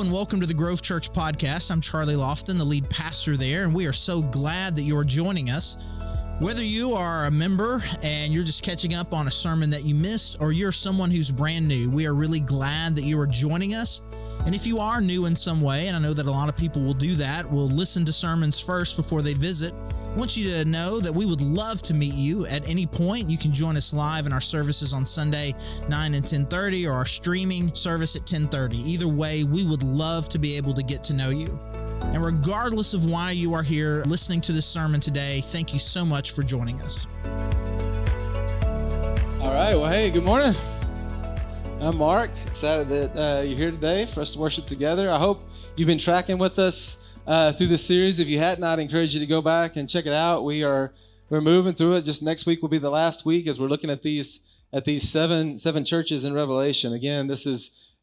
Hello and welcome to the Grove Church Podcast. I'm Charlie Lofton, the lead pastor there, and we are so glad that you're joining us. Whether you are a member and you're just catching up on a sermon that you missed, or you're someone who's brand new, we are really glad that you are joining us. And if you are new in some way, and I know that a lot of people will do that, will listen to sermons first before they visit, I want you to know that we would love to meet you at any point. You can join us live in our services on Sunday, 9 and 10:30, or our streaming service at 10:30. Either way, we would love to be able to get to know you. And regardless of why you are here listening to this sermon today, thank you so much for joining us. All right. Well, hey, good morning. I'm Mark. Excited that you're here today for us to worship together. I hope you've been tracking with us through this series. If you hadn't, I'd encourage you to go back and check it out. We're moving through it. Just next week will be the last week as we're looking at these seven churches in Revelation. Again, this is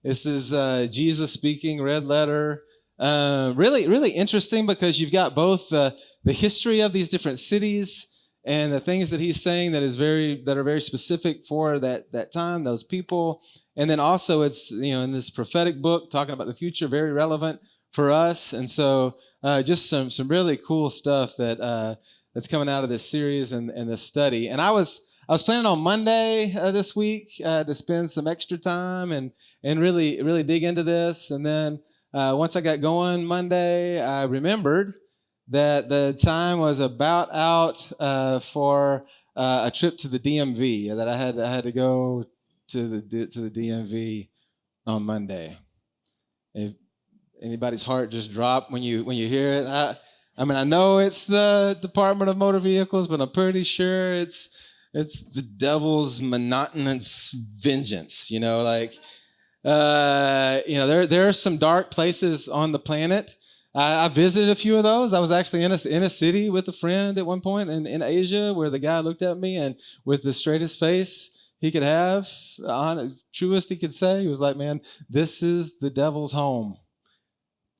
Jesus speaking, red letter. Really interesting because you've got both the history of these different cities and the things that he's saying that are very specific for that time, those people. And then also it's, in this prophetic book talking about the future, very relevant for us. And so just some really cool stuff that's coming out of this series and this study. And I was planning on Monday this week to spend some extra time and really dig into this. And then once I got going Monday, I remembered that the time was about out for a trip to the DMV, that I had to go to the DMV on Monday. If anybody's heart just dropped when you hear it, I know it's the Department of Motor Vehicles, but I'm pretty sure it's the devil's monotonous vengeance. There are some dark places on the planet. I visited a few of those. I was actually in a city with a friend at one point in Asia where the guy looked at me and with the straightest face he could have, truest he could say, he was like, "Man, this is the devil's home."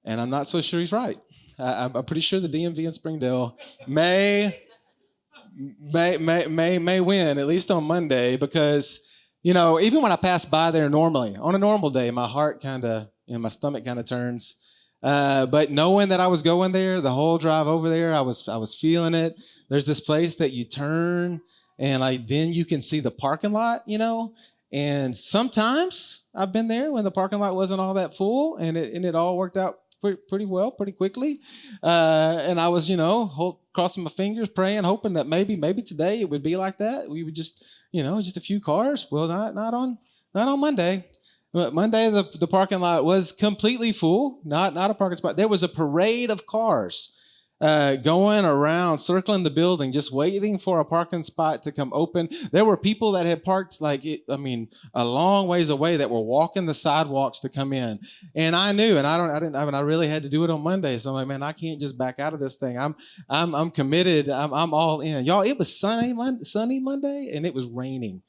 And I'm not so sure he's right. I'm pretty sure the DMV in Springdale may win, at least on Monday, because even when I pass by there normally, on a normal day, my heart my stomach kind of turns. But knowing that I was going there, the whole drive over there, I was feeling it. There's this place that you turn and then you can see the parking lot, and sometimes I've been there when the parking lot wasn't all that full and it all worked out pretty well, pretty quickly. And I was, crossing my fingers, praying, hoping that maybe today it would be like that. We would just a few cars. Well, not on Monday. But Monday, the parking lot was completely full, not a parking spot. There was a parade of cars going around, circling the building, just waiting for a parking spot to come open. There were people that had parked a long ways away that were walking the sidewalks to come in. And I knew, and I really had to do it on Monday. So I'm like, man, I can't just back out of this thing. I'm committed. I'm all in. Y'all, it was sunny Monday, and it was raining.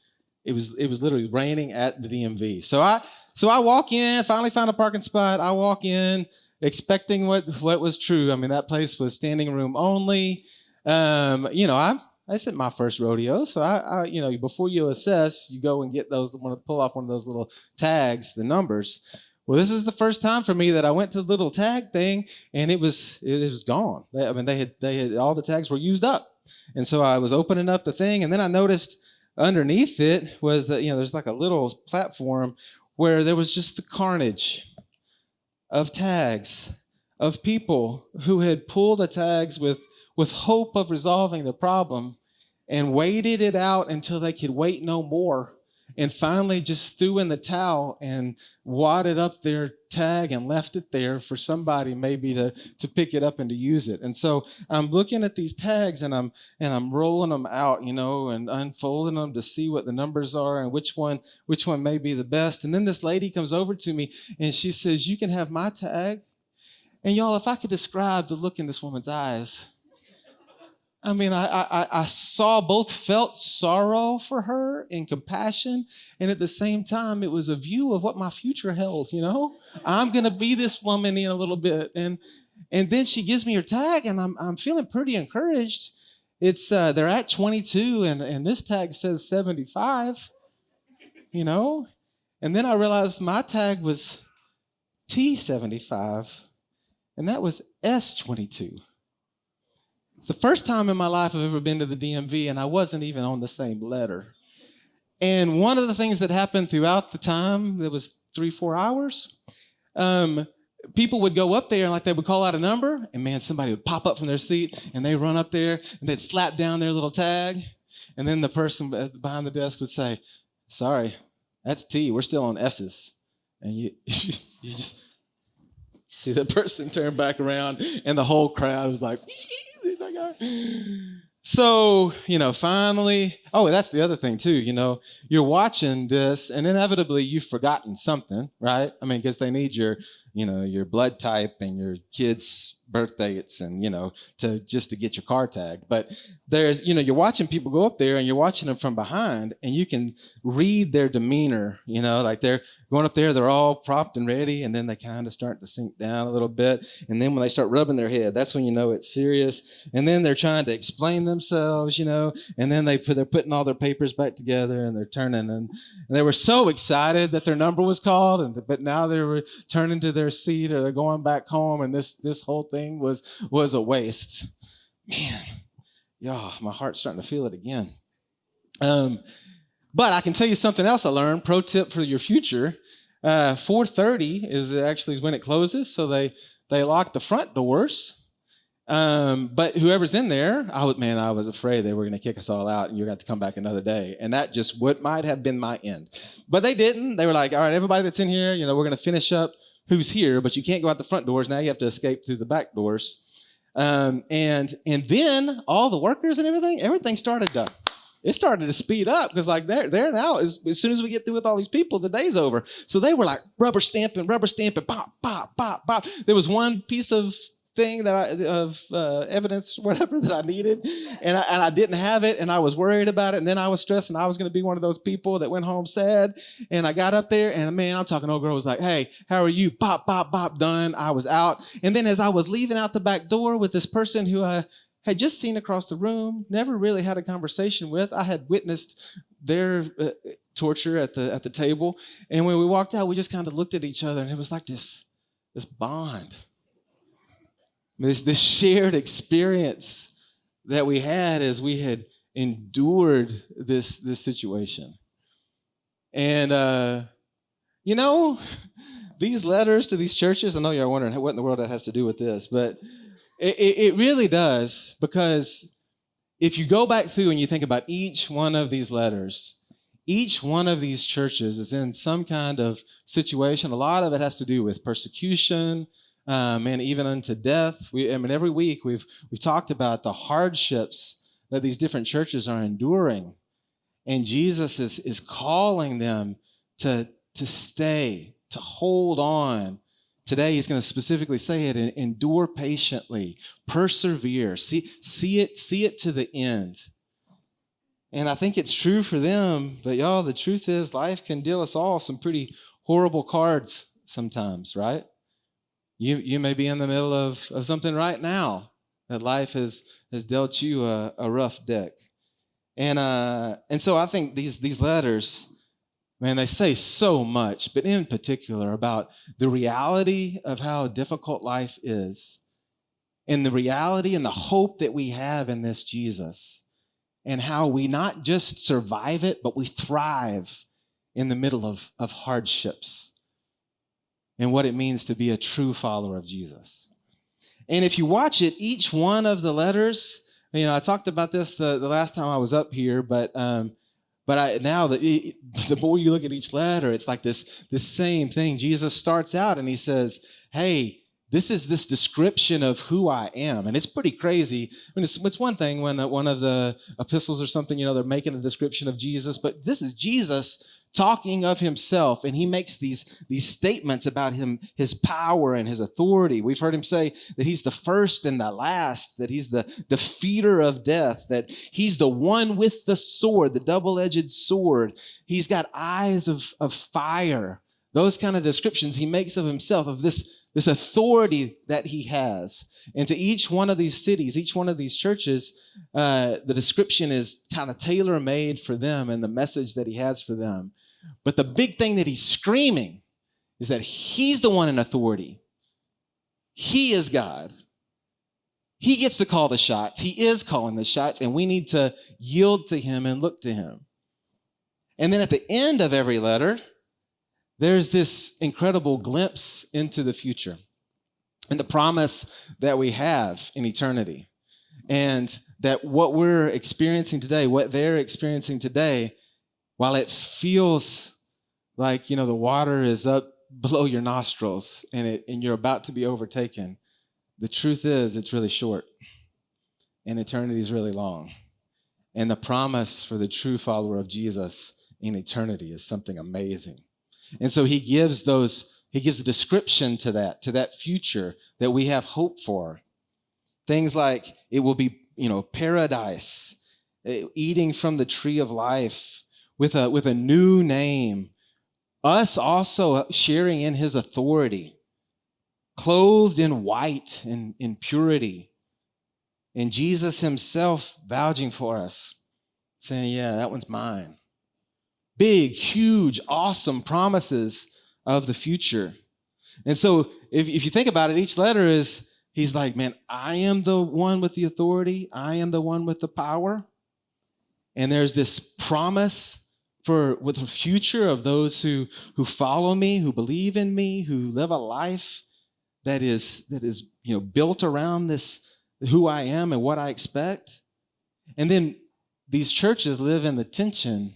It was literally raining at the DMV. So I walk in, finally found a parking spot. I walk in expecting what was true. That place was standing room only. This isn't my first rodeo. So I before you assess, you go and get pull off one of those little tags, the numbers. Well, this is the first time for me that I went to the little tag thing and it was gone. They had all the tags were used up. And so I was opening up the thing and then I noticed underneath it was that, there's like a little platform where there was just the carnage of tags, of people who had pulled the tags with hope of resolving the problem and waited it out until they could wait no more. And finally just threw in the towel and wadded up their tag and left it there for somebody maybe to pick it up and to use it. And so I'm looking at these tags and I'm rolling them out, and unfolding them to see what the numbers are and which one may be the best. And then this lady comes over to me and she says, "You can have my tag." And y'all, if I could describe the look in this woman's eyes, I felt sorrow for her and compassion. And at the same time, it was a view of what my future held, I'm going to be this woman in a little bit. And then she gives me her tag and I'm feeling pretty encouraged. It's, they're at 22 and this tag says 75, And then I realized my tag was T75, and that was S22. It's the first time in my life I've ever been to the DMV, and I wasn't even on the same letter. And one of the things that happened throughout the time, it was 3-4 hours, people would go up there and like they would call out a number, and man, somebody would pop up from their seat, and they'd run up there, and they'd slap down their little tag, and then the person behind the desk would say, sorry, that's T, we're still on S's. And you just see the person turn back around, and the whole crowd was like, so, finally, that's the other thing too, you're watching this and inevitably you've forgotten something, right? I mean, because they need your blood type and your kids' birth dates and, to get your car tagged. But there's, you're watching people go up there and you're watching them from behind and you can read their demeanor, like they're going up there, they're all propped and ready, and then they kind of start to sink down a little bit. And then when they start rubbing their head, that's when you know it's serious. And then they're trying to explain themselves, and then they're putting all their papers back together and they're turning, and they were so excited that their number was called, but now they were turning to their seat or they're going back home, and this whole thing was a waste. Man, y'all, my heart's starting to feel it again. But I can tell you something else I learned. Pro tip for your future: 4:30 is when it closes, so they lock the front doors. But whoever's in there, I was afraid they were going to kick us all out, and you're going to have to come back another day. And that just might have been my end. But they didn't. They were like, all right, everybody that's in here, we're going to finish up who's here, but you can't go out the front doors. Now you have to escape through the back doors. And then all the workers and everything started to speed up, because like they're now, as soon as we get through with all these people, the day's over. So they were like rubber stamping, pop, pop, pop, pop. There was one piece of thing evidence, whatever, that I needed, and I didn't have it, and I was worried about it, and then I was stressed, and I was going to be one of those people that went home sad. And I got up there, and man, I'm talking, old girl was like, hey, how are you? Pop, pop, pop, done. I was out. And then as I was leaving out the back door with this person who I had just seen across the room, never really had a conversation with, I had witnessed their torture at the table, and when we walked out, we just kind of looked at each other, and it was like this bond. This shared experience that we had as we had endured this situation. And, these letters to these churches, I know you're wondering what in the world that has to do with this, but it really does, because if you go back through and you think about each one of these letters, each one of these churches is in some kind of situation. A lot of it has to do with persecution, and even unto death. Every week we've talked about the hardships that these different churches are enduring, and Jesus is calling them to stay, to hold on. Today he's going to specifically say it: endure patiently, persevere, see it to the end. And I think it's true for them, but y'all, the truth is life can deal us all some pretty horrible cards sometimes, right? You may be in the middle of something right now that life has dealt you a rough deck. And so I think these letters, man, they say so much, but in particular about the reality of how difficult life is, and the reality and the hope that we have in this Jesus, and how we not just survive it, but we thrive in the middle of hardships, and what it means to be a true follower of Jesus. And if you watch it, each one of the letters, I talked about this the last time I was up here, but now the more you look at each letter, it's like this same thing. Jesus starts out and he says, hey, this is this description of who I am. And it's pretty crazy. It's one thing when one of the epistles or something, they're making a description of Jesus, but this is Jesus talking of himself, and he makes these statements about his power and his authority. We've heard him say that he's the first and the last, that he's the defeater of death, that he's the one with the sword, the double-edged sword. He's got eyes of fire. Those kind of descriptions he makes of himself, of this authority that he has. And to each one of these cities, each one of these churches, the description is kind of tailor-made for them and the message that he has for them. But the big thing that he's screaming is that he's the one in authority. He is God. He gets to call the shots. He is calling the shots, and we need to yield to him and look to him. And then at the end of every letter, there's this incredible glimpse into the future and the promise that we have in eternity. And that what we're experiencing today, what they're experiencing today, while it feels like, the water is up below your nostrils and you're about to be overtaken, the truth is it's really short and eternity is really long. And the promise for the true follower of Jesus in eternity is something amazing. And so he gives a description to that future that we have hope for. Things like it will be, paradise, eating from the tree of life with a new name, us also sharing in his authority, clothed in white and in purity, and Jesus himself vouching for us, saying, yeah, that one's mine. Big, huge, awesome promises of the future. And so if you think about it, each letter he's like, man, I am the one with the authority. I am the one with the power. And there's this promise with the future of those who follow me, who believe in me, who live a life that is built around this, who I am and what I expect. And then these churches live in the tension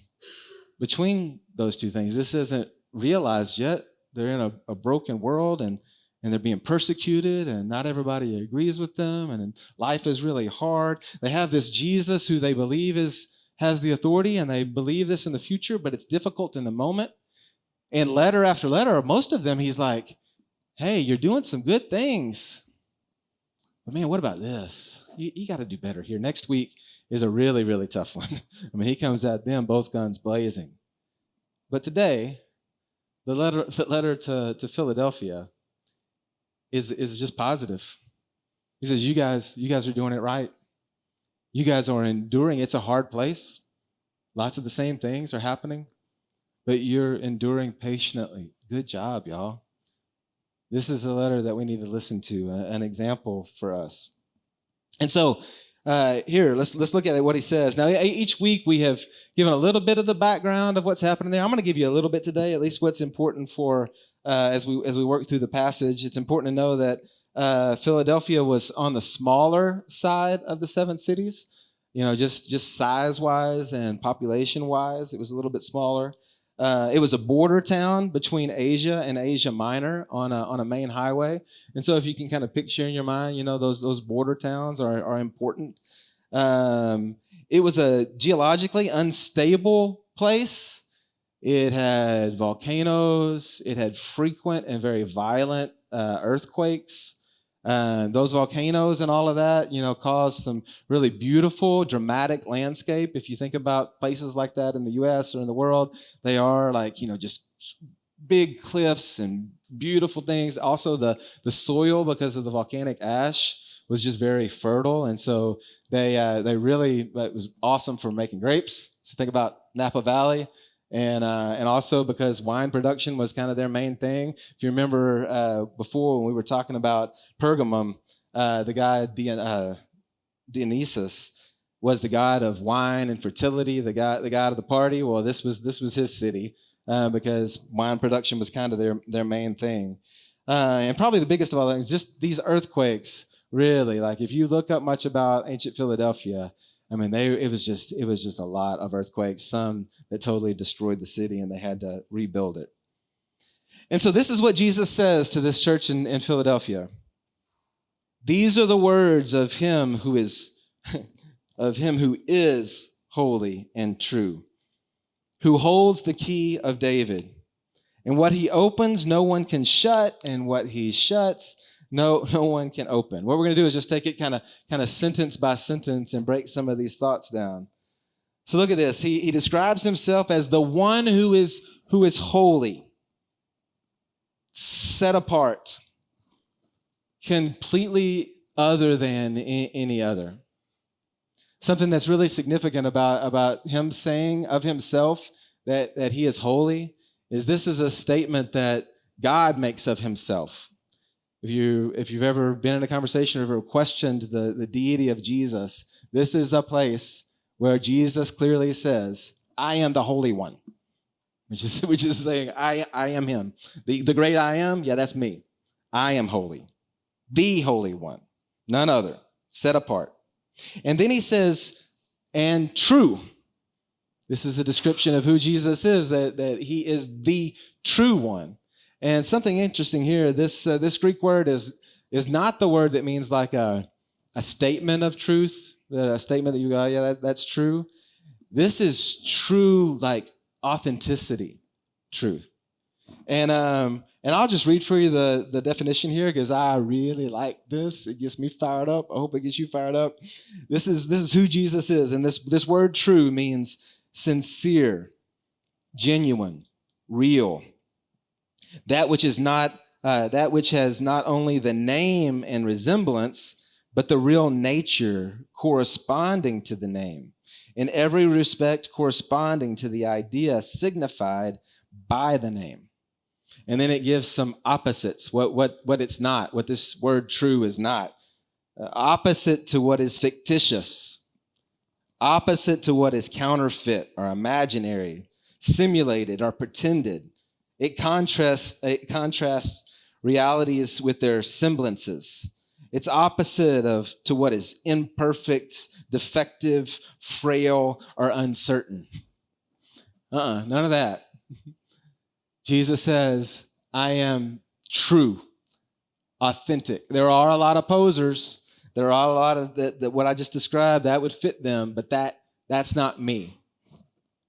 between those two things. This isn't realized yet. They're in a broken world and they're being persecuted and not everybody agrees with them and life is really hard. They have this Jesus who they believe has the authority and they believe this in the future, but it's difficult in the moment. And letter after letter, most of them, he's like, hey, you're doing some good things. But man, what about this? You got to do better here. Next week is a really, really tough one. I mean, he comes at them, both guns blazing. But today, the letter to Philadelphia is just positive. He says, you guys are doing it right. You guys are enduring. It's a hard place. Lots of the same things are happening, but you're enduring patiently. Good job, y'all. This is a letter that we need to listen to, an example for us. And so here, let's look at what he says. Now, each week we have given a little bit of the background of what's happening there. I'm going to give you a little bit today, at least what's important for as we work through the passage. It's important to know that Philadelphia was on the smaller side of the seven cities, just size-wise and population-wise. It was a little bit smaller. It was a border town between Asia and Asia Minor on a main highway. And so if you can kind of picture in your mind, those border towns are important. It was a geologically unstable place. It had volcanoes. It had frequent and very violent earthquakes. Those volcanoes and all of that, caused some really beautiful, dramatic landscape. If you think about places like that in the U.S. or in the world, they are like, just big cliffs and beautiful things. Also, the soil, because of the volcanic ash, was just very fertile, and so they really, it was awesome for making grapes. So think about Napa Valley. And also because wine production was kind of their main thing. If you remember before when we were talking about Pergamum, the guy Dionysus was the god of wine and fertility, the god of the party. Well, this was his city because wine production was kind of their main thing. And probably the biggest of all things, just these earthquakes. Really, like if you look up much about ancient Philadelphia, I mean, it was just a lot of earthquakes, some that totally destroyed the city and they had to rebuild it. And so this is what Jesus says to this church in Philadelphia. These are the words of him who is holy and true, who holds the key of David. And what he opens, no one can shut, and what he shuts, no one can open. What we're going to do is just take it kind of sentence by sentence and break some of these thoughts down. So look at this. He describes himself as the one who is holy, set apart, completely other than any other. Something that's really significant about him saying of himself that he is holy is this is a statement that God makes of himself. If you've ever been in a conversation or ever questioned the deity of Jesus, this is a place where Jesus clearly says, I am the Holy One, which is saying, I am him. The great I am, yeah, that's me. I am holy. The Holy One, none other, set apart. And then he says, and true. This is a description of who Jesus is, that he is the true one. And something interesting here, this Greek word is not the word that means like a statement of truth, a statement that you go, yeah, that's true. This is true, like authenticity, truth. And I'll just read for you the definition here because I really like this. It gets me fired up. I hope it gets you fired up. This is who Jesus is. And this word true means sincere, genuine, real. That which has not only the name and resemblance, but the real nature corresponding to the name. In every respect corresponding to the idea signified by the name. And then it gives some opposites, what it's not, what this word true is not. Opposite to what is fictitious. Opposite to what is counterfeit or imaginary, simulated or pretended. It contrasts realities with their semblances. It's opposite to what is imperfect, defective, frail, or uncertain. None of that. Jesus says, I am true, authentic. There are a lot of posers. There are a lot of that what I just described, that would fit them, but that's not me.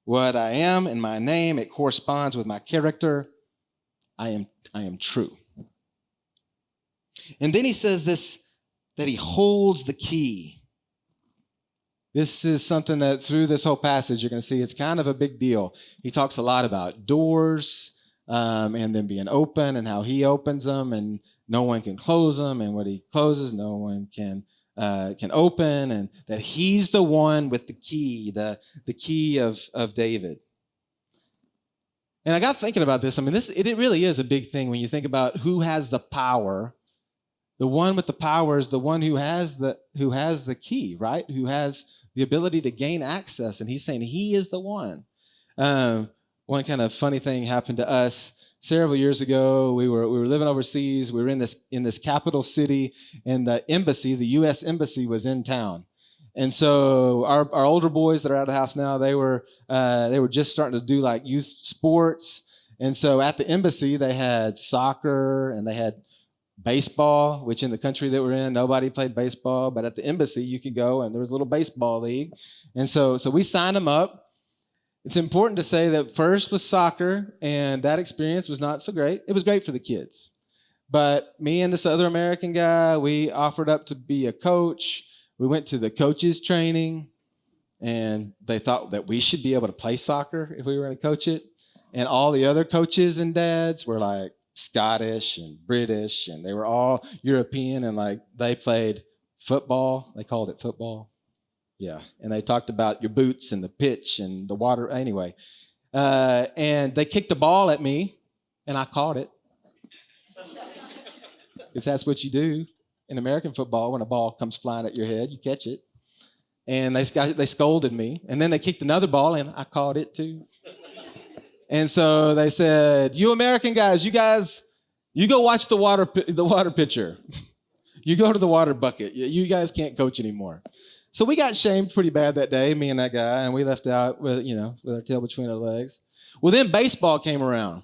What I am in my name, it corresponds with my character. I am true. And then he says this, that he holds the key. This is something that through this whole passage, you're going to see it's kind of a big deal. He talks a lot about doors and them being open and how he opens them and no one can close them. And what he closes, no one can open, and that he's the one with the key, the key of David. And I got thinking about this. I mean, it really is a big thing when you think about who has the power. The one with the power is the one who has the key, right? Who has the ability to gain access. And he's saying he is the one. One kind of funny thing happened to us several years ago. We were living overseas. We were in this capital city, and the embassy, the U.S. embassy, was in town. And so our older boys that are out of the house now, they were just starting to do like youth sports. And so at the embassy, they had soccer and they had baseball, which in the country that we're in, nobody played baseball. But at the embassy, you could go and there was a little baseball league. And so we signed them up. It's important to say that first was soccer, and that experience was not so great. It was great for the kids. But me and this other American guy, we offered up to be a coach. We went to the coaches training, and they thought that we should be able to play soccer if we were going to coach it. And all the other coaches and dads were like Scottish and British, and they were all European, and like they played football. They called it football. Yeah, and they talked about your boots and the pitch and the water. Anyway, and they kicked a ball at me, and I caught it. Because that's what you do in American football. When a ball comes flying at your head, you catch it. And they scolded me. And then they kicked another ball, and I caught it too. And so they said, you American guys, you go watch the water pitcher. You go to the water bucket. You guys can't coach anymore. So we got shamed pretty bad that day, me and that guy, and we left out with our tail between our legs. Well, then baseball came around.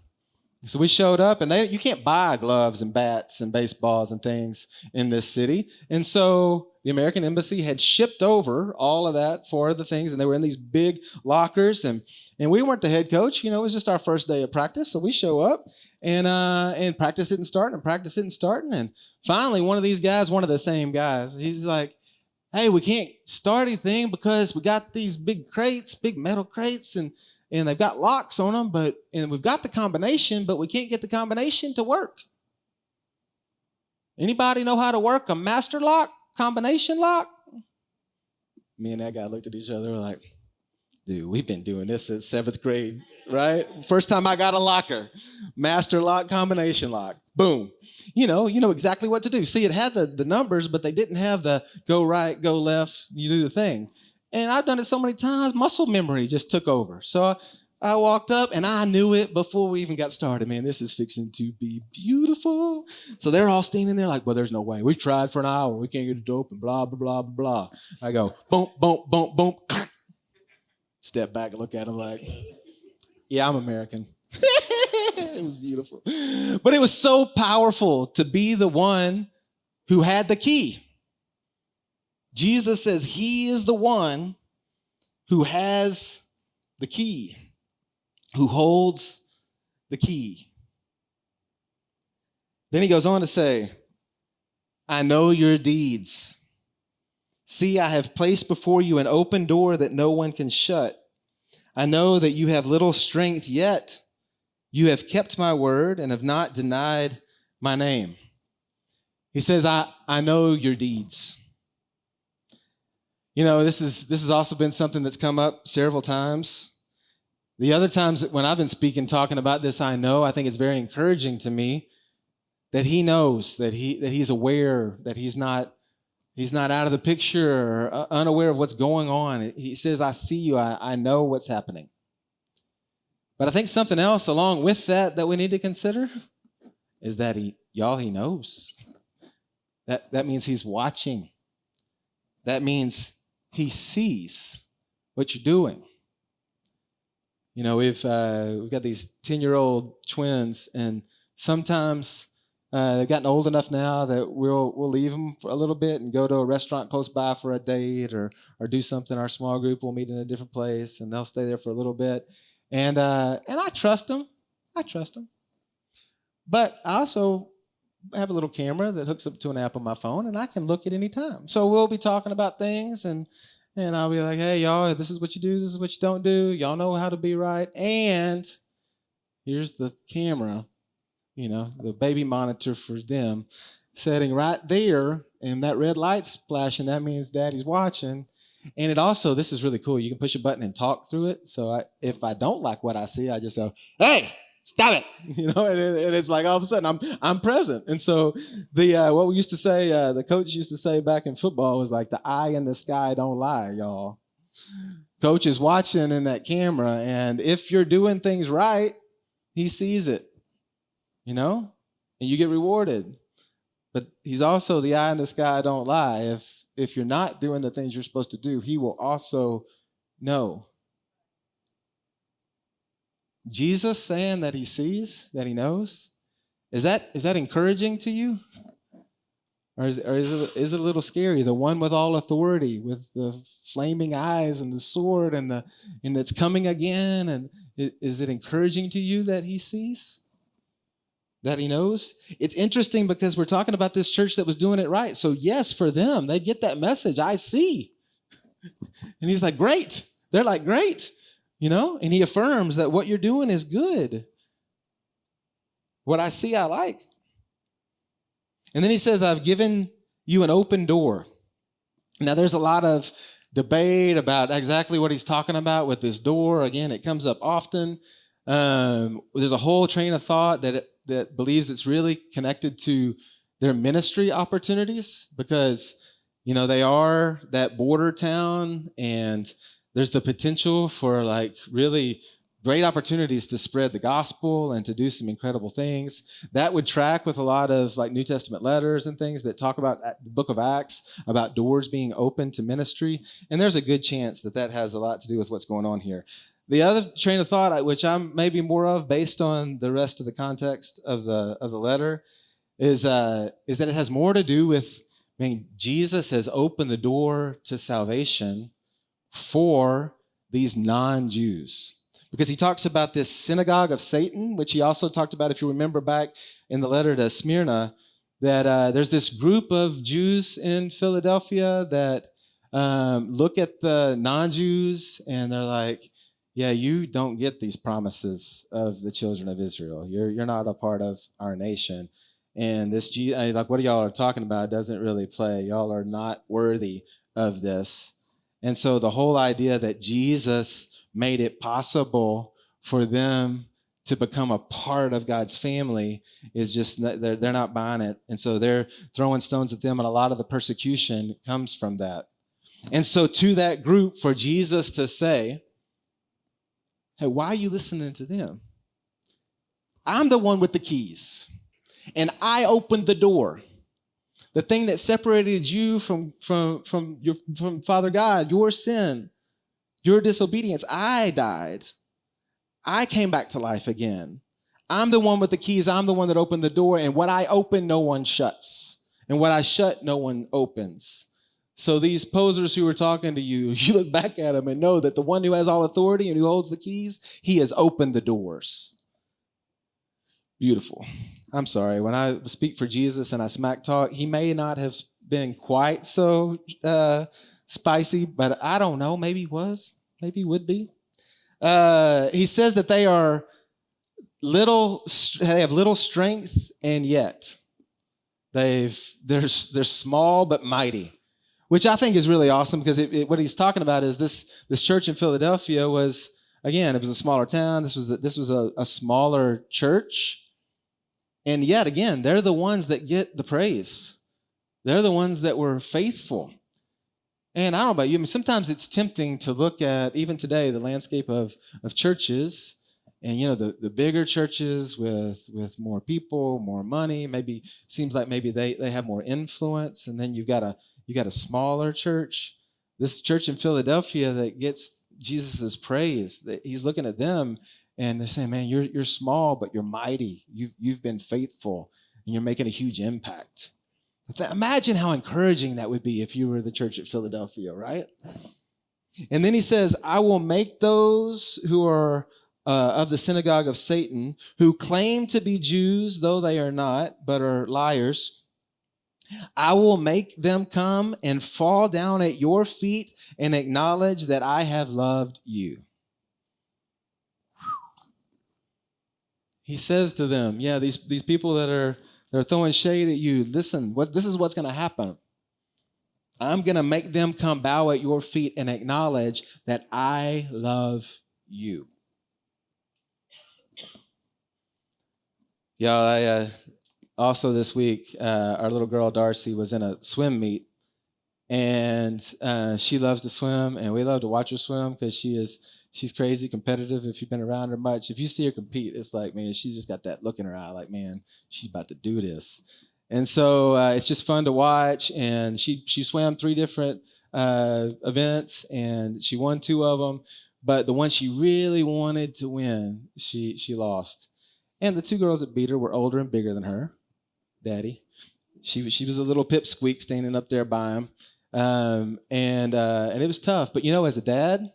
So we showed up, and you can't buy gloves and bats and baseballs and things in this city. And so the American Embassy had shipped over all of that for the things, and they were in these big lockers. And we weren't the head coach. It was just our first day of practice. So we show up, and practice isn't starting. And finally, one of these guys, one of the same guys, he's like, hey, we can't start anything because we got these big metal crates, and they've got locks on them, and we've got the combination, but we can't get the combination to work. Anybody know how to work a master lock, combination lock? Me and that guy looked at each other, we're like, Dude, we've been doing this since 7th grade, right? First time I got a locker, master lock, combination lock, boom. You know exactly what to do. See, it had the numbers, but they didn't have the go right, go left, you do the thing. And I've done it so many times, muscle memory just took over. So I walked up and I knew it before we even got started. Man, this is fixing to be beautiful. So they're all standing there like, well, there's no way. We've tried for an hour. We can't get it open, blah, blah, blah, blah, blah. I go, boom, boom, boom, boom. Step back and look at him like, yeah, I'm American. It was beautiful. But it was so powerful to be the one who had the key. Jesus says he is the one who has the key, who holds the key. Then he goes on to say, I know your deeds. See, I have placed before you an open door that no one can shut. I know that you have little strength, yet you have kept my word and have not denied my name. He says, I know your deeds. You know, this has also been something that's come up several times. The other times when I've been speaking, talking about this, I think it's very encouraging to me that he knows, that he's aware, that he's not out of the picture or unaware of what's going on. He says, I see you. I know what's happening. But I think something else along with that we need to consider is that he knows. That means he's watching. That means he sees what you're doing. You know, we've got these 10-year-old twins, and sometimes they've gotten old enough now that we'll leave them for a little bit and go to a restaurant close by for a date or do something. Our small group will meet in a different place, and they'll stay there for a little bit. And I trust them. But I also have a little camera that hooks up to an app on my phone, and I can look at any time. So we'll be talking about things, and I'll be like, hey, y'all, this is what you do, this is what you don't do. Y'all know how to be right. And here's the camera, the baby monitor for them, setting right there, and that red light's flashing. That means Daddy's watching. And it also, this is really cool. You can push a button and talk through it. So if I don't like what I see, I just go, hey, stop it. And it's like all of a sudden I'm present. And so what we used to say, the coach used to say back in football was like, the eye in the sky don't lie, y'all. Coach is watching in that camera, and if you're doing things right, he sees it, and you get rewarded. But he's also the eye in the sky don't lie. If you're not doing the things you're supposed to do, he will also know. Jesus saying that he sees, that he knows, is that encouraging to you? Or is it a little scary? The one with all authority, with the flaming eyes and the sword and it's coming again. And is it encouraging to you that he sees? That he knows? It's interesting because we're talking about this church that was doing it right. So yes, for them, they get that message. I see. And he's like, great. They're like, great. And he affirms that what you're doing is good. What I see, I like. And then he says, I've given you an open door. Now, there's a lot of debate about exactly what he's talking about with this door. Again, it comes up often. There's a whole train of thought that believes it's really connected to their ministry opportunities because, they are that border town, and there's the potential for like really great opportunities to spread the gospel and to do some incredible things. That would track with a lot of like New Testament letters and things that talk about the book of Acts, about doors being open to ministry. And there's a good chance that has a lot to do with what's going on here. The other train of thought, which I'm maybe more of based on the rest of the context of the letter, is that it has more to do with, Jesus has opened the door to salvation for these non-Jews. Because he talks about this synagogue of Satan, which he also talked about, if you remember back in the letter to Smyrna, that there's this group of Jews in Philadelphia that look at the non-Jews and they're like, yeah, you don't get these promises of the children of Israel. You're not a part of our nation. And this, like what y'all are talking about doesn't really play. Y'all are not worthy of this. And so the whole idea that Jesus made it possible for them to become a part of God's family is just, they're not buying it. And so they're throwing stones at them, and a lot of the persecution comes from that. And so to that group, for Jesus to say, hey, why are you listening to them? I'm the one with the keys, and I opened the door. The thing that separated you from Father God, your sin, your disobedience, I died. I came back to life again. I'm the one with the keys. I'm the one that opened the door. And what I open, no one shuts. And what I shut, no one opens. So these posers who are talking to you, you look back at them and know that the one who has all authority and who holds the keys, he has opened the doors. Beautiful. I'm sorry. When I speak for Jesus and I smack talk, he may not have been quite so spicy, but I don't know. Maybe he was. Maybe he would be. He says that they have little strength, and yet they're small but mighty, which I think is really awesome, because what he's talking about is this church in Philadelphia was, again, it was a smaller town. This was a smaller church, and yet again, they're the ones that get the praise. They're the ones that were faithful. And I don't know about you, I mean, sometimes it's tempting to look at, even today, the landscape of churches, and, the bigger churches with more people, more money, maybe seems like maybe they have more influence, and then you got a smaller church. This church in Philadelphia that gets Jesus' praise, that he's looking at them and they're saying, man, you're small, but you're mighty. You've been faithful, and you're making a huge impact. Imagine how encouraging that would be if you were the church at Philadelphia, right? And then he says, I will make those who are of the synagogue of Satan, who claim to be Jews, though they are not, but are liars, I will make them come and fall down at your feet and acknowledge that I have loved you. He says to them, yeah, these people that are they're throwing shade at you. Listen, this is what's going to happen. I'm going to make them come bow at your feet and acknowledge that I love you. Y'all, also this week, our little girl Darcy was in a swim meet, and she loves to swim, and we love to watch her swim because she's crazy competitive. If you've been around her much, if you see her compete, it's like, man, she's just got that look in her eye, like, man, she's about to do this. And so it's just fun to watch. And she swam 3 different events, and she won 2 of them. But the one she really wanted to win, she lost. And the 2 girls that beat her were older and bigger than her. Daddy. She was a little pipsqueak standing up there by him. And it was tough. But as a dad,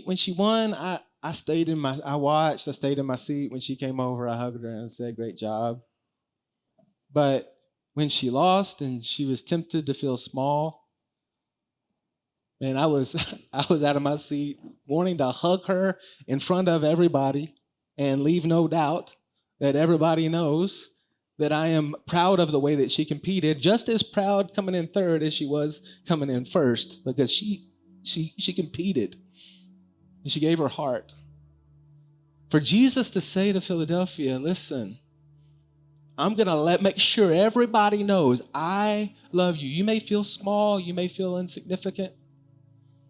when she won, I stayed in my seat. When she came over, I hugged her and said, great job. But when she lost and she was tempted to feel small, man, I was out of my seat wanting to hug her in front of everybody and leave no doubt that everybody knows that I am proud of the way that she competed, just as proud coming in third as she was coming in first, because she competed. And she gave her heart. For Jesus to say to Philadelphia, listen, I'm going to make sure everybody knows I love you. You may feel small. You may feel insignificant.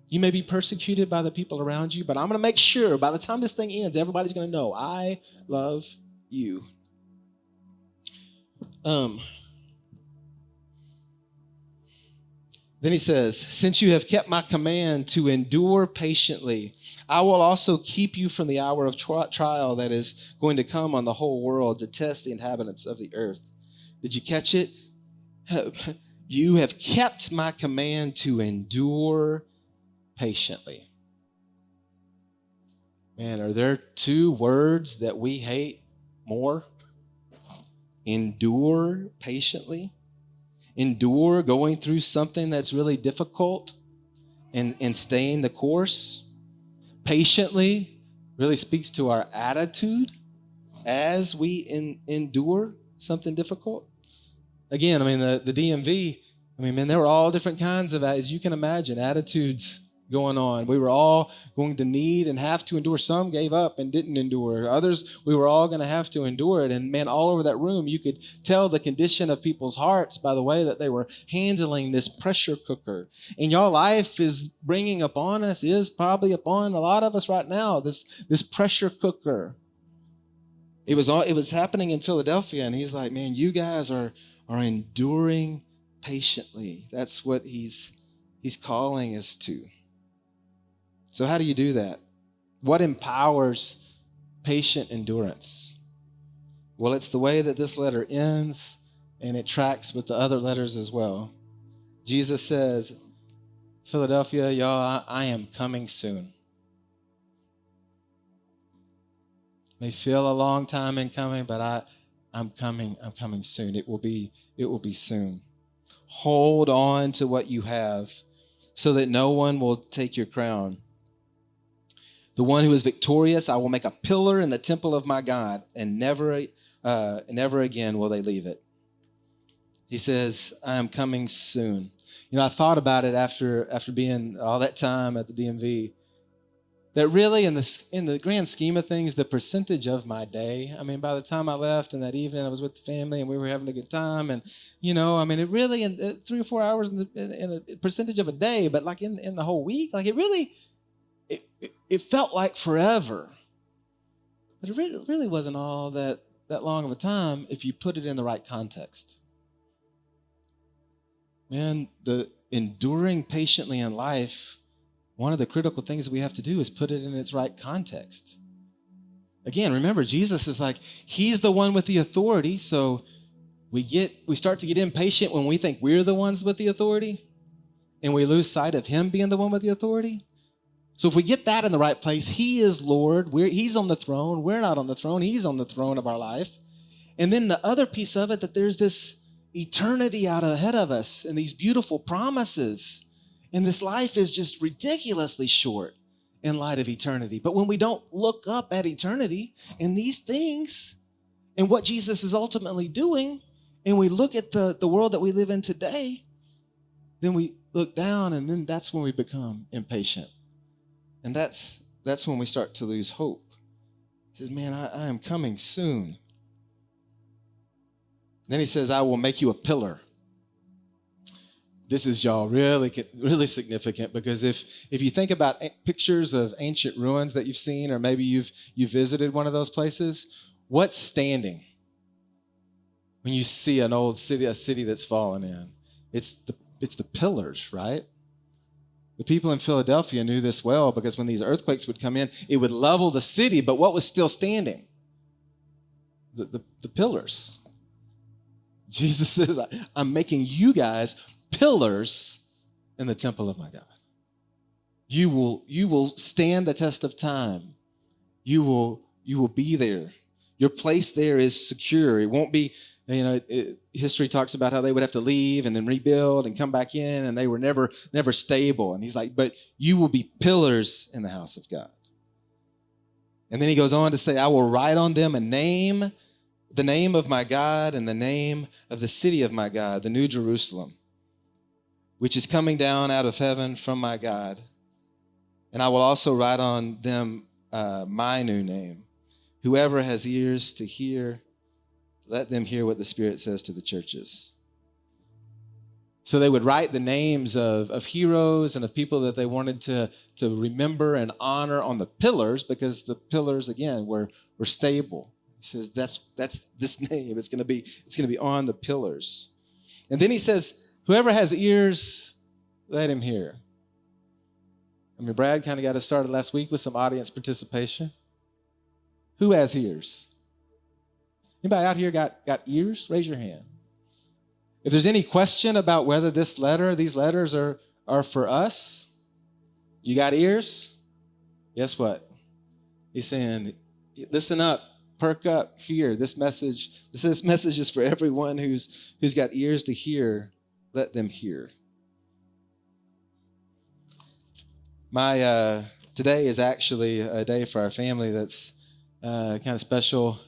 You may be persecuted by the people around you, but I'm going to make sure by the time this thing ends, everybody's going to know I love you. Then he says, since you have kept my command to endure patiently, I will also keep you from the hour of trial that is going to come on the whole world to test the inhabitants of the earth. Did you catch it? You have kept my command to endure patiently. Man, are there 2 words that we hate more? Endure patiently. Endure going through something that's really difficult and staying the course. Patiently really speaks to our attitude as we endure something difficult. Again, I mean, the DMV, I mean, man, there were all different kinds of, as you can imagine, attitudes going on. We were all going to need and have to endure. Some gave up and didn't endure. Others, we were all going to have to endure it. And man, all over that room, you could tell the condition of people's hearts by the way that they were handling this pressure cooker. And y'all, life is bringing upon us, is probably upon a lot of us right now, this pressure cooker. It was happening in Philadelphia, and he's like, man, you guys are enduring patiently. That's what he's calling us to. So how do you do that? What empowers patient endurance? Well, it's the way that this letter ends, and it tracks with the other letters as well. Jesus says, Philadelphia, y'all, I am coming soon. May feel a long time in coming, but I'm coming soon. It will be soon. Hold on to what you have so that no one will take your crown. The one who is victorious, I will make a pillar in the temple of my God, and never again will they leave it. He says, I am coming soon. You know, I thought about it after being all that time at the DMV, that really in the grand scheme of things, the percentage of my day, I mean, by the time I left and that evening I was with the family and we were having a good time, and, you know, I mean, it really, in 3 or 4 hours in a percentage of a day, but like in the whole week, like it really, it felt like forever. But it really wasn't all that long of a time if you put it in the right context. Man, the enduring patiently in life, one of the critical things that we have to do is put it in its right context. Again, remember, Jesus is like, he's the one with the authority, so we start to get impatient when we think we're the ones with the authority, and we lose sight of him being the one with the authority. So if we get that in the right place, he is Lord, he's on the throne, we're not on the throne, he's on the throne of our life. And then the other piece of it, that there's this eternity out ahead of us and these beautiful promises. And this life is just ridiculously short in light of eternity. But when we don't look up at eternity and these things and what Jesus is ultimately doing, and we look at the world that we live in today, then we look down, and then that's when we become impatient. And that's when we start to lose hope. He says, man, I am coming soon. Then he says, I will make you a pillar. This is, y'all, really significant, because if you think about pictures of ancient ruins that you've seen, or maybe you've visited one of those places, what's standing when you see an old city, a city that's fallen in? It's the pillars, right? The people in Philadelphia knew this well, because when these earthquakes would come in, it would level the city, but what was still standing? The pillars. Jesus says, I'm making you guys pillars in the temple of my God. You will stand the test of time. You will be there. Your place there is secure. It won't be, history talks about how they would have to leave and then rebuild and come back in, and they were never stable. And he's like, but you will be pillars in the house of God. And then he goes on to say, I will write on them the name of my God, and the name of the city of my God, the New Jerusalem, which is coming down out of heaven from my God. And I will also write on them my new name. Whoever has ears to hear, let them hear what the Spirit says to the churches. So they would write the names of heroes and of people that they wanted to remember and honor on the pillars, because the pillars, again, were stable. He says that's this name. It's going to be on the pillars. And then he says, whoever has ears, let him hear. I mean, Brad kind of got us started last week with some audience participation. Who has ears? Anybody out here got ears? Raise your hand. If there's any question about whether these letters are for us, you got ears? Guess what? He's saying, listen up, perk up, hear. This message is for everyone who's got ears to hear. Let them hear. Today is actually a day for our family that's kind of special.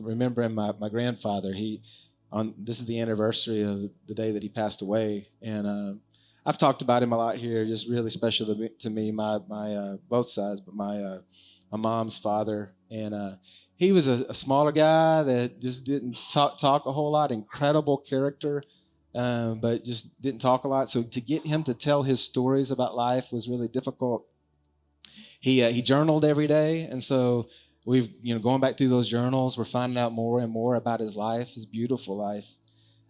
Remembering my grandfather. This is the anniversary of the day that he passed away, and I've talked about him a lot here, just really special to me, my both sides, but my mom's father. And he was a smaller guy that just didn't talk a whole lot, incredible character, but just didn't talk a lot. So to get him to tell his stories about life was really difficult. He journaled every day, and so we've going back through those journals, we're finding out more and more about his life, his beautiful life.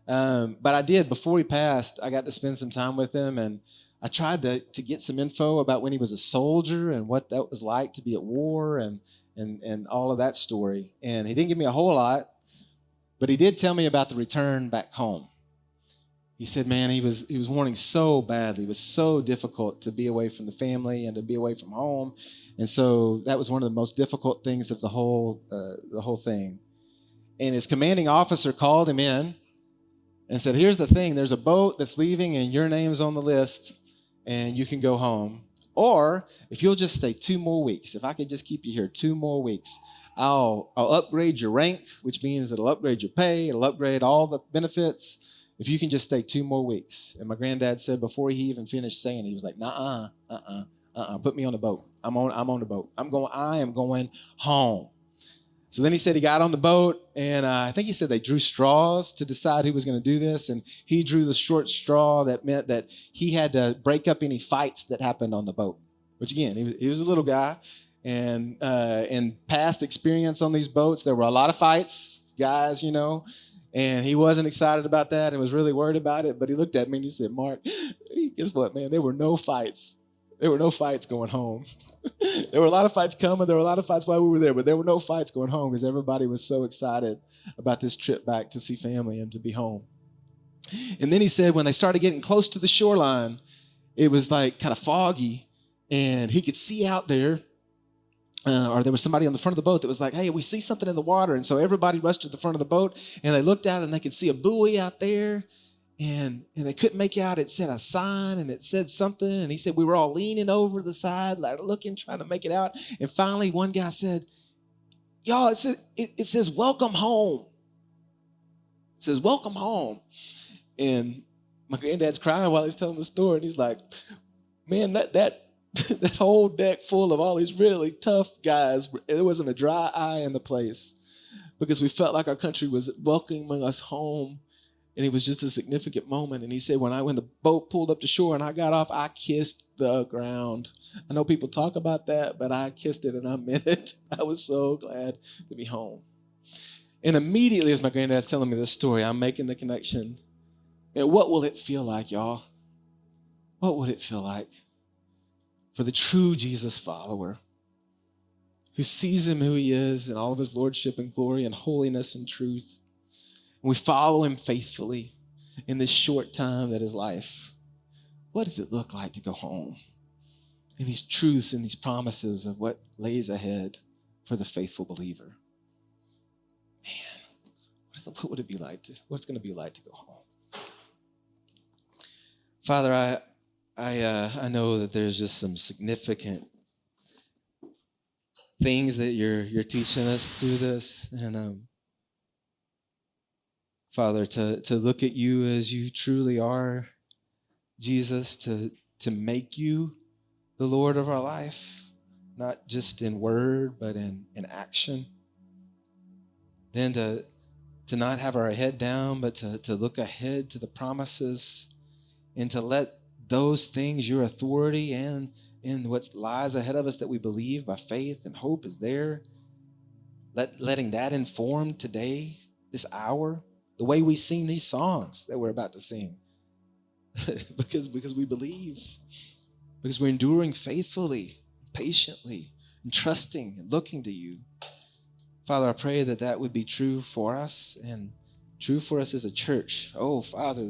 But I did, before he passed, I got to spend some time with him, and I tried to get some info about when he was a soldier and what that was like to be at war and all of that story. And he didn't give me a whole lot, but he did tell me about the return back home. He said, man, he was wanting so badly. It was so difficult to be away from the family and to be away from home. And so that was one of the most difficult things of the whole thing. And his commanding officer called him in and said, here's the thing, there's a boat that's leaving and your name's on the list and you can go home. Or if you'll just stay 2 more weeks, if I could just keep you here 2 more weeks, I'll upgrade your rank, which means it'll upgrade your pay, it'll upgrade all the benefits, if you can just stay 2 more weeks. And my granddad said before he even finished saying it, he was like, put me on the boat. I'm on the boat. I am going home. So then he said he got on the boat, and I think he said they drew straws to decide who was going to do this, and he drew the short straw that meant that he had to break up any fights that happened on the boat, which again, he was a little guy, and in past experience on these boats, there were a lot of fights, guys, and he wasn't excited about that and was really worried about it, but he looked at me and he said, Mark, guess what, man? There were no fights. There were no fights going home. There were a lot of fights coming. There were a lot of fights while we were there, but there were no fights going home because everybody was so excited about this trip back to see family and to be home. And then he said when they started getting close to the shoreline, it was like kind of foggy, and he could see out there, or there was somebody on the front of the boat that was like, hey, we see something in the water. And so everybody rushed to the front of the boat, and they looked out and they could see a buoy out there. And they couldn't make out. It said a sign and it said something. And he said we were all leaning over the side, like looking, trying to make it out. And finally, one guy said, y'all, it says welcome home. It says welcome home. And my granddad's crying while he's telling the story. And he's like, man, that whole deck full of all these really tough guys, there wasn't a dry eye in the place because we felt like our country was welcoming us home. And it was just a significant moment. And he said, when the boat pulled up to shore and I got off, I kissed the ground. I know people talk about that, but I kissed it and I meant it. I was so glad to be home. And immediately as my granddad's telling me this story, I'm making the connection. And what will it feel like, y'all? What would it feel like for the true Jesus follower who sees him who he is in all of his lordship and glory and holiness and truth? We follow him faithfully in this short time that is life. What does it look like to go home? And these truths and these promises of what lays ahead for the faithful believer. Man, what would it be like what's going to be like to go home? Father, I know that there's just some significant things that you're teaching us through this, and Father, to look at you as you truly are, Jesus, to make you the Lord of our life, not just in word, but in action. Then to not have our head down, but to look ahead to the promises and to let those things, your authority and what lies ahead of us that we believe by faith and hope is there, letting that inform today, this hour, the way we sing these songs that we're about to sing. because we believe, because we're enduring faithfully, patiently, and trusting and looking to you. Father, I pray that would be true for us and true for us as a church. Oh, Father,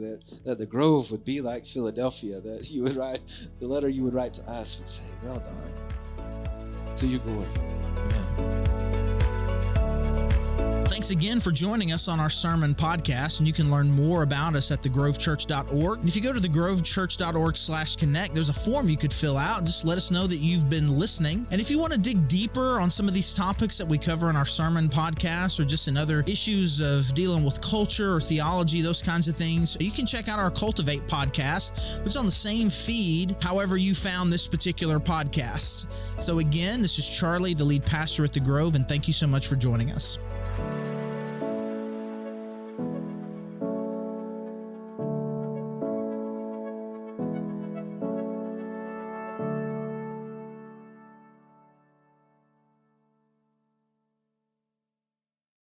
that the Grove would be like Philadelphia, that you would write, the letter you would write to us would say, well done, to your glory. Amen. Thanks again for joining us on our sermon podcast, and you can learn more about us at thegrovechurch.org. And if you go to thegrovechurch.org/connect, there's a form you could fill out. Just let us know that you've been listening. And if you want to dig deeper on some of these topics that we cover in our sermon podcast, or just in other issues of dealing with culture or theology, those kinds of things, you can check out our Cultivate podcast, which is on the same feed, however you found this particular podcast. So again, this is Charlie, the lead pastor at The Grove, and thank you so much for joining us.